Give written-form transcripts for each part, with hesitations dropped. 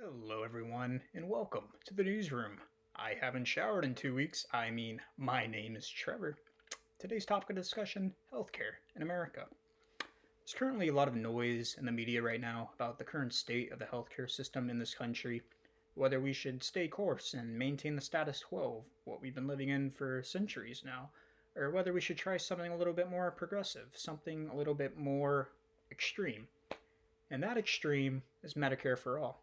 Hello, everyone, and welcome to the newsroom. I haven't showered in 2 weeks. My name is Trevor. Today's topic of discussion: healthcare in America. There's currently a lot of noise in the media right now about the current state of the healthcare system in this country, whether we should stay course and maintain the status quo of what we've been living in for centuries now, or whether we should try something a little bit more progressive, something a little bit more extreme. And that extreme is Medicare for all.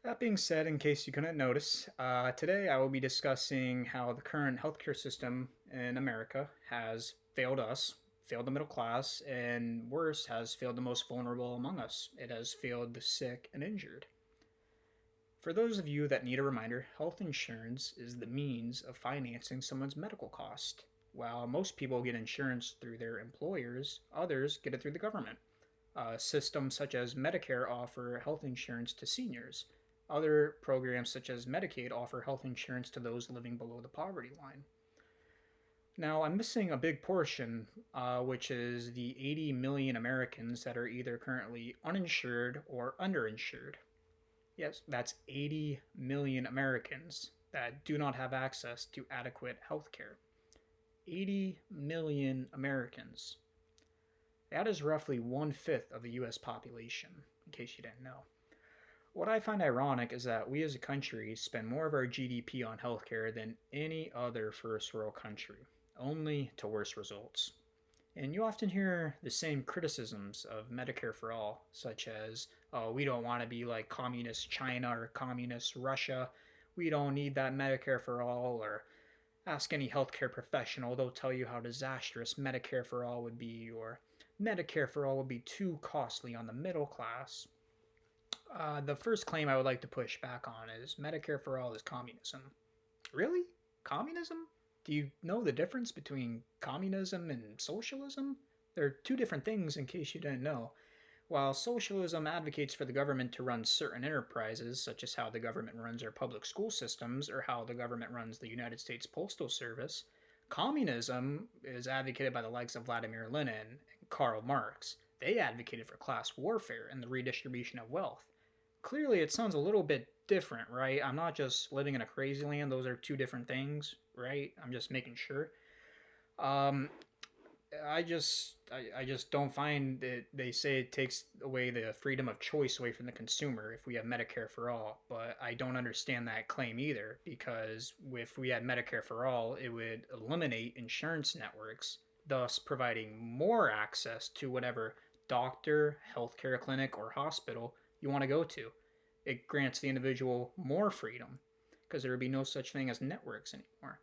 That being said, in case you couldn't notice, today I will be discussing how the current healthcare system in America has failed us, failed the middle class, and worse, has failed the most vulnerable among us. It has failed the sick and injured. For those of you that need a reminder, health insurance is the means of financing someone's medical cost. While most people get insurance through their employers, others get it through the government. Systems such as Medicare offer health insurance to seniors. Other programs such as Medicaid offer health insurance to those living below the poverty line. Now, I'm missing a big portion, which is the 80 million Americans that are either currently uninsured or underinsured. Yes, that's 80 million Americans that do not have access to adequate health care. 80 million Americans. That is roughly 1/5 of the US population, in case you didn't know. What I find ironic is that we as a country spend more of our GDP on healthcare than any other first world country, only to worse results. And you often hear the same criticisms of Medicare for all, such as, oh, we don't want to be like communist China or communist Russia. We don't need that Medicare for all. Or ask any healthcare professional, they'll tell you how disastrous Medicare for all would be, or Medicare for all would be too costly on the middle class. The first claim I would like to push back on is Medicare for all is communism. Really? Communism? Do you know the difference between communism and socialism? They're two different things, in case you didn't know. While socialism advocates for the government to run certain enterprises, such as how the government runs our public school systems or how the government runs the United States Postal Service, communism is advocated by the likes of Vladimir Lenin and Karl Marx. They advocated for class warfare and the redistribution of wealth. Clearly, it sounds a little bit different, right? I'm not just living in a crazy land. Those are two different things, right? I'm just making sure. Um, I just don't find that they say it takes away the freedom of choice away from the consumer if we have Medicare for all, but I don't understand that claim either because if we had Medicare for all, it would eliminate insurance networks, thus providing more access to whatever doctor, healthcare clinic, or hospital you want to go to. It grants the individual more freedom because there would be no such thing as networks anymore.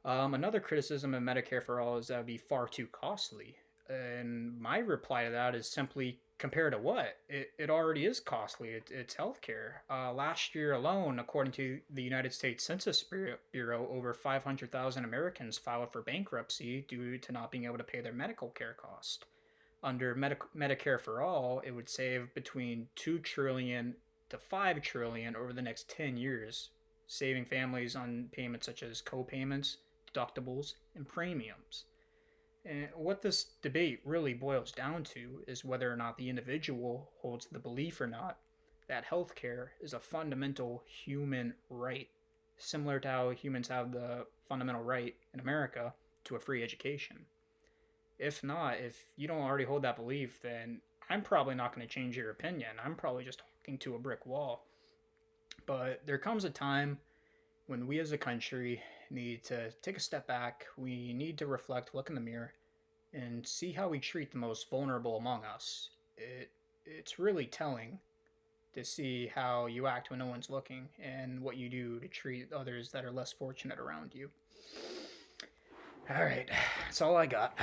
Another criticism of Medicare for All is that it would be far too costly. And my reply to that is simply compared to what? It already is costly. It's healthcare. Last year alone, according to the United States Census Bureau, over 500,000 Americans filed for bankruptcy due to not being able to pay their medical care cost. Under Medicare for All, it would save between 2 trillion to 5 trillion over the next 10 years, saving families on payments such as co-payments, deductibles, and premiums. And what this debate really boils down to is whether or not the individual holds the belief or not that healthcare is a fundamental human right, similar to how humans have the fundamental right in America to a free education. If not, if you don't already hold that belief, then I'm probably not going to change your opinion. I'm probably just talking to a brick wall. But there comes a time when we as a country need to take a step back. We need to reflect, look in the mirror, and see how we treat the most vulnerable among us. It's really telling to see how you act when no one's looking and what you do to treat others that are less fortunate around you. All right, that's all I got.